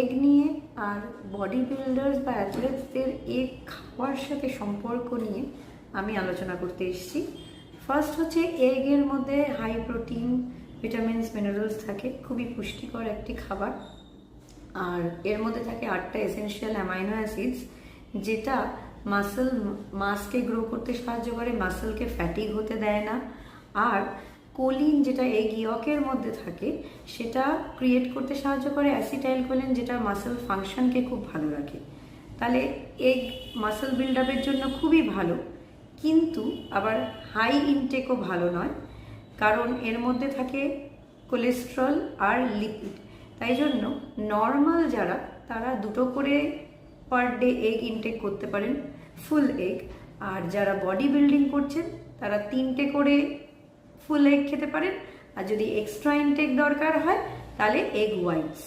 Egg নিয়ে আর body builders বা অ্যাথলেটসদের egg খাওয়ার সাথে সম্পর্ক নিয়ে আমি আলোচনা করতে এসেছি। ফার্স্ট হচ্ছে, এগের মধ্যে হাই প্রোটিন, ভিটামিনস, মিনারেলস থাকে, খুবই পুষ্টিকর একটি খাবার। আর এর মধ্যে থাকে 8টা এসেনশিয়াল অ্যামাইনো অ্যাসিডস, যেটা মাসকে গ্রো করতে সাহায্য করে, মাসলকে ফ্যাটিগ হতে দেয় না। আর কোলিন, যেটা এগ ইয়কের মধ্যে থাকে, সেটা ক্রিয়েট করতে সাহায্য করে অ্যাসিটাইল কোলিন, যেটা মাসল ফাংশনকে খুব ভালো রাখে। তাহলে এগ মাসল বিল্ড আপের জন্য খুবই ভালো, কিন্তু আবার হাই ইনটেকও ভালো নয়, কারণ এর মধ্যে থাকে কোলেস্ট্রল আর লিপিড। তাই জন্য নর্মাল যারা, তারা 2টো করে পার ডে এগ ইনটেক করতে পারেন, ফুল এগ। আর যারা বডি বিল্ডিং করছেন তারা 3টে করে ফুল এগ খেতে পারেন। আর যদি এক্সট্রা ইনটেক দরকার হয় তাহলে এগ হোয়াইটস।